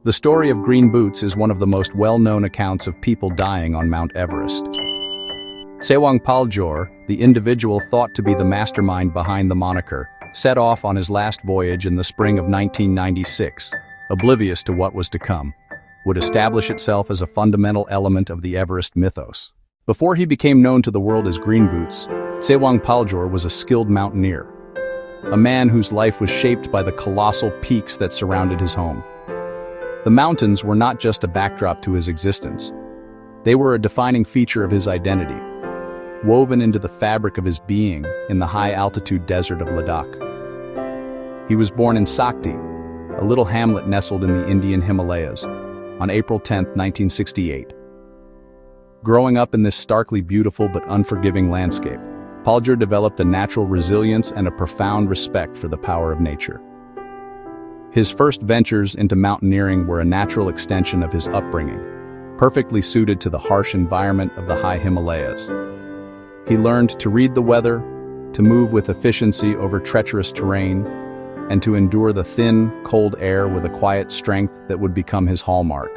The story of Green Boots is one of the most well-known accounts of people dying on Mount Everest. Sewang Paljor, the individual thought to be the mastermind behind the moniker, set off on his last voyage in the spring of 1996, oblivious to what was to come, would establish itself as a fundamental element of the Everest mythos. Before he became known to the world as Green Boots, Sewang Paljor was a skilled mountaineer, a man whose life was shaped by the colossal peaks that surrounded his home. The mountains were not just a backdrop to his existence. They were a defining feature of his identity, woven into the fabric of his being in the high-altitude desert of Ladakh. He was born in Sakti, a little hamlet nestled in the Indian Himalayas, on April 10, 1968. Growing up in this starkly beautiful but unforgiving landscape, Paljor developed a natural resilience and a profound respect for the power of nature. His first ventures into mountaineering were a natural extension of his upbringing, perfectly suited to the harsh environment of the high Himalayas. He learned to read the weather, to move with efficiency over treacherous terrain, and to endure the thin, cold air with a quiet strength that would become his hallmark.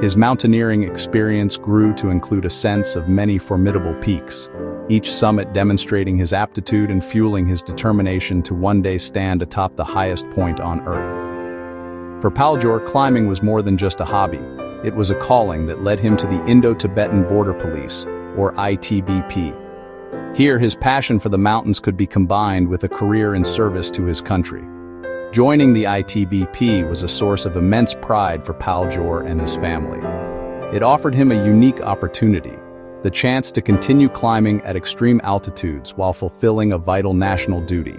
His mountaineering experience grew to include a sense of many formidable peaks, each summit demonstrating his aptitude and fueling his determination to one day stand atop the highest point on Earth. For Paljor, climbing was more than just a hobby. It was a calling that led him to the Indo-Tibetan Border Police, or ITBP. Here, his passion for the mountains could be combined with a career in service to his country. Joining the ITBP was a source of immense pride for Paljor and his family. It offered him a unique opportunity, the chance to continue climbing at extreme altitudes while fulfilling a vital national duty.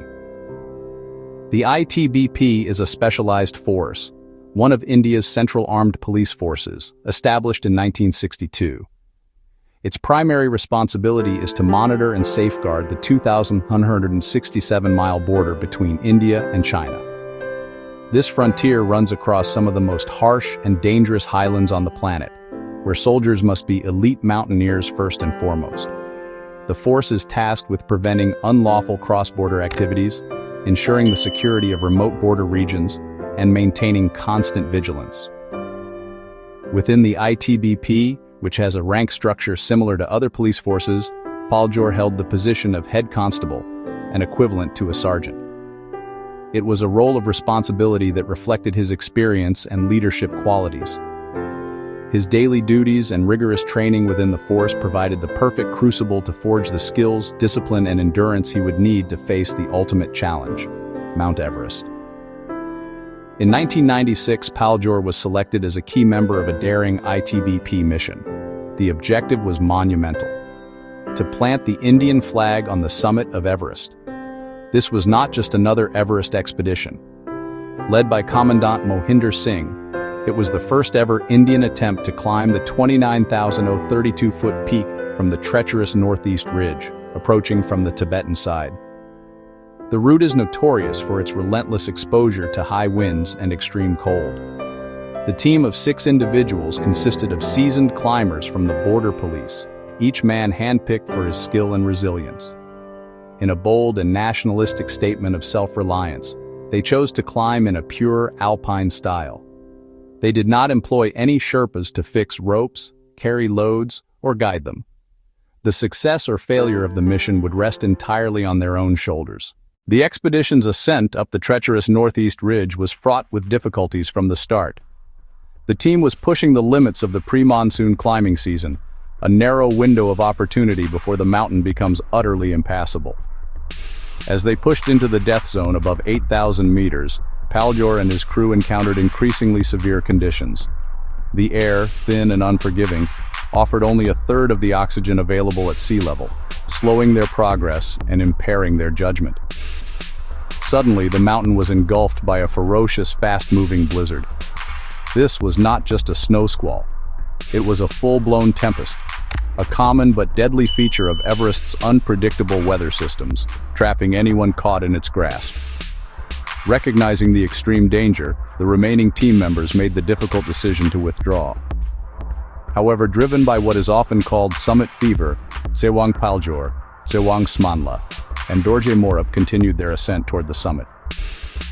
The ITBP is a specialized force, one of India's central armed police forces, established in 1962. Its primary responsibility is to monitor and safeguard the 2,167-mile border between India and China. This frontier runs across some of the most harsh and dangerous highlands on the planet, where soldiers must be elite mountaineers first and foremost. The force is tasked with preventing unlawful cross-border activities, ensuring the security of remote border regions, and maintaining constant vigilance. Within the ITBP, which has a rank structure similar to other police forces, Paljor held the position of head constable, an equivalent to a sergeant. It was a role of responsibility that reflected his experience and leadership qualities. His daily duties and rigorous training within the force provided the perfect crucible to forge the skills, discipline, and endurance he would need to face the ultimate challenge, Mount Everest. In 1996, Paljor was selected as a key member of a daring ITBP mission. The objective was monumental: to plant the Indian flag on the summit of Everest. This was not just another Everest expedition. Led by Commandant Mohinder Singh, it was the first ever Indian attempt to climb the 29,032-foot peak from the treacherous northeast ridge, approaching from the Tibetan side. The route is notorious for its relentless exposure to high winds and extreme cold. The team of 6 individuals consisted of seasoned climbers from the Border Police, each man handpicked for his skill and resilience. In a bold and nationalistic statement of self-reliance, they chose to climb in a pure alpine style. They did not employ any Sherpas to fix ropes, carry loads, or guide them. The success or failure of the mission would rest entirely on their own shoulders. The expedition's ascent up the treacherous northeast ridge was fraught with difficulties from the start. The team was pushing the limits of the pre-monsoon climbing season, a narrow window of opportunity before the mountain becomes utterly impassable. As they pushed into the death zone above 8,000 meters, Paljor and his crew encountered increasingly severe conditions. The air, thin and unforgiving, offered only a third of the oxygen available at sea level, slowing their progress and impairing their judgment. Suddenly, the mountain was engulfed by a ferocious, fast-moving blizzard. This was not just a snow squall. It was a full-blown tempest, a common but deadly feature of Everest's unpredictable weather systems, trapping anyone caught in its grasp. Recognizing the extreme danger, the remaining team members made the difficult decision to withdraw. However, driven by what is often called summit fever, Sewang Paljor, Sewang Smanla, and Dorje Morab continued their ascent toward the summit.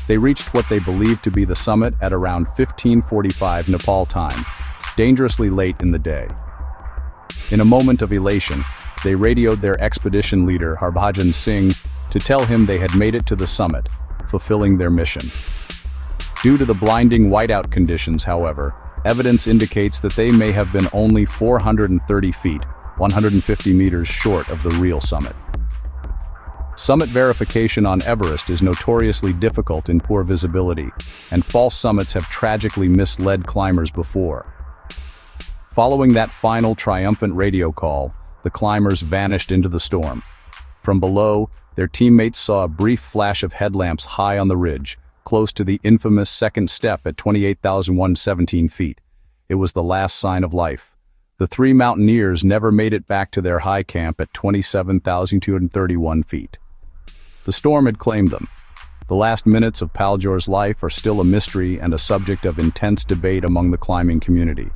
They reached what they believed to be the summit at around 15:45 Nepal time, dangerously late in the day. In a moment of elation, they radioed their expedition leader Harbhajan Singh to tell him they had made it to the summit, fulfilling their mission. Due to the blinding whiteout conditions, however, evidence indicates that they may have been only 430 feet, 150 meters short of the real summit. Summit verification on Everest is notoriously difficult in poor visibility, and false summits have tragically misled climbers before. Following that final triumphant radio call, the climbers vanished into the storm. From below, their teammates saw a brief flash of headlamps high on the ridge, close to the infamous second step at 28,117 feet. It was the last sign of life. The three mountaineers never made it back to their high camp at 27,231 feet. The storm had claimed them. The last minutes of Paljor's life are still a mystery and a subject of intense debate among the climbing community.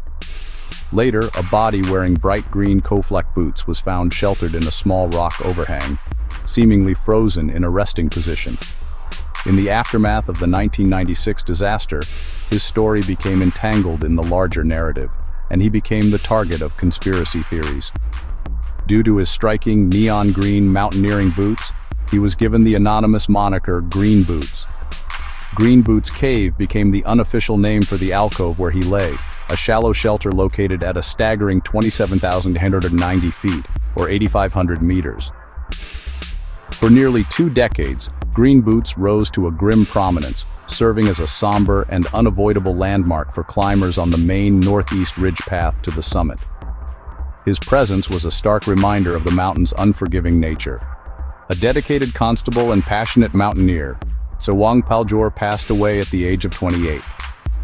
Later, a body wearing bright green Koflek boots was found sheltered in a small rock overhang, seemingly frozen in a resting position. In the aftermath of the 1996 disaster, his story became entangled in the larger narrative, and he became the target of conspiracy theories. Due to his striking neon green mountaineering boots, he was given the anonymous moniker Green Boots. Green Boots Cave became the unofficial name for the alcove where he lay, a shallow shelter located at a staggering 27,190 feet, or 8,500 meters. For nearly 2 decades, Green Boots rose to a grim prominence, serving as a somber and unavoidable landmark for climbers on the main northeast ridge path to the summit. His presence was a stark reminder of the mountain's unforgiving nature. A dedicated constable and passionate mountaineer, Tsewang Paljor passed away at the age of 28.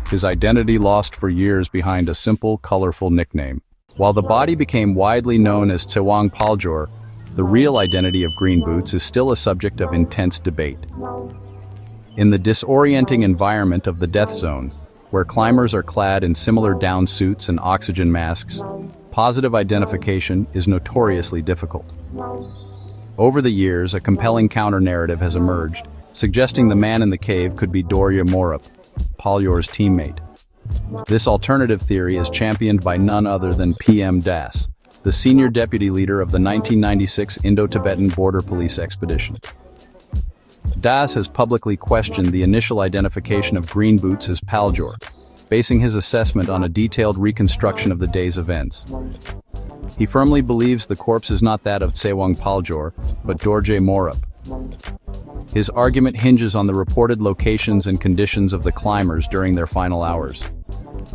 His identity lost for years behind a simple, colorful nickname. While the body became widely known as Tsewang Paljor, the real identity of Green Boots is still a subject of intense debate. In the disorienting environment of the death zone, where climbers are clad in similar down suits and oxygen masks, positive identification is notoriously difficult. Over the years, a compelling counter-narrative has emerged, suggesting the man in the cave could be Dorje Morup, Paljor's teammate. This alternative theory is championed by none other than PM Das, the senior deputy leader of the 1996 Indo-Tibetan Border Police expedition. Das has publicly questioned the initial identification of Green Boots as Paljor, basing his assessment on a detailed reconstruction of the day's events. He firmly believes the corpse is not that of Tsewang Paljor, but Dorje Morup. His argument hinges on the reported locations and conditions of the climbers during their final hours.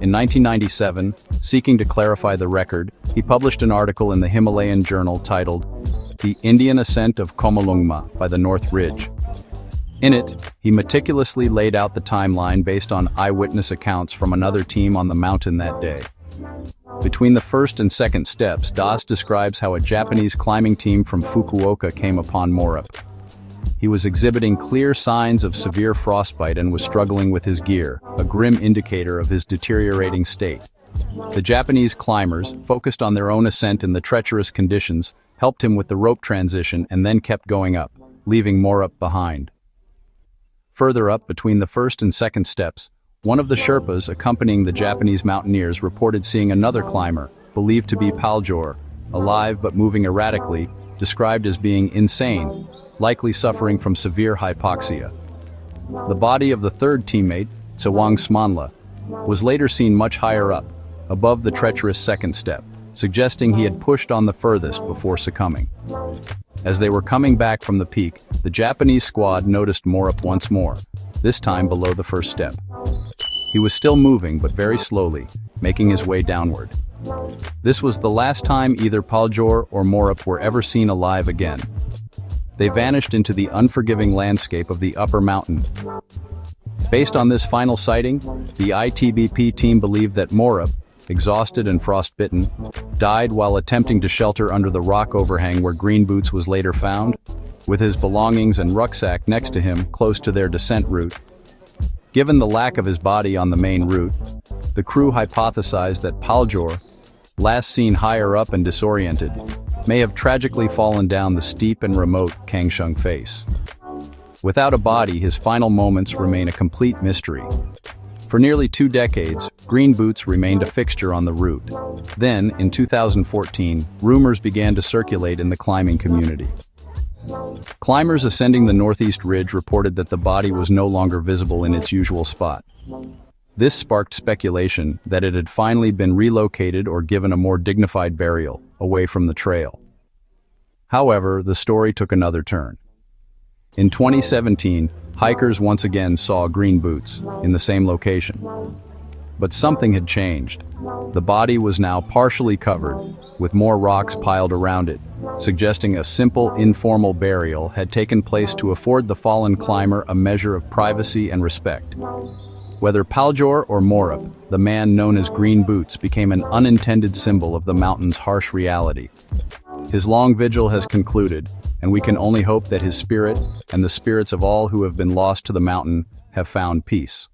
In 1997, seeking to clarify the record, he published an article in the Himalayan journal titled "The Indian Ascent of Komalungma by the North Ridge." In it, he meticulously laid out the timeline based on eyewitness accounts from another team on the mountain that day. Between the first and second steps, Das describes how a Japanese climbing team from Fukuoka came upon Morup. He was exhibiting clear signs of severe frostbite and was struggling with his gear, a grim indicator of his deteriorating state. The Japanese climbers, focused on their own ascent in the treacherous conditions, helped him with the rope transition and then kept going up, leaving Morup behind. Further up, between the first and second steps, one of the Sherpas accompanying the Japanese mountaineers reported seeing another climber, believed to be Paljor, alive but moving erratically, described as being insane, likely suffering from severe hypoxia. The body of the third teammate, Tsewang Smanla, was later seen much higher up, above the treacherous second step, suggesting he had pushed on the furthest before succumbing. As they were coming back from the peak, the Japanese squad noticed Morup once more, this time below the first step. He was still moving, but very slowly, making his way downward. This was the last time either Paljor or Morup were ever seen alive again. They vanished into the unforgiving landscape of the upper mountain. Based on this final sighting, the ITBP team believed that Morup, exhausted and frostbitten, died while attempting to shelter under the rock overhang where Green Boots was later found, with his belongings and rucksack next to him close to their descent route. Given the lack of his body on the main route, the crew hypothesized that Paljor, last seen higher up and disoriented, may have tragically fallen down the steep and remote Kangshung face. Without a body, his final moments remain a complete mystery. For nearly 2 decades, green boots remained a fixture on the route. Then, in 2014, rumors began to circulate in the climbing community. Climbers ascending the northeast ridge reported that the body was no longer visible in its usual spot. This sparked speculation that it had finally been relocated or given a more dignified burial, away from the trail. However, the story took another turn. In 2017, hikers once again saw green boots in the same location. But something had changed. The body was now partially covered, with more rocks piled around it, suggesting a simple, informal burial had taken place to afford the fallen climber a measure of privacy and respect. Whether Paljor or Morup, the man known as Green Boots became an unintended symbol of the mountain's harsh reality. His long vigil has concluded, and we can only hope that his spirit and the spirits of all who have been lost to the mountain have found peace.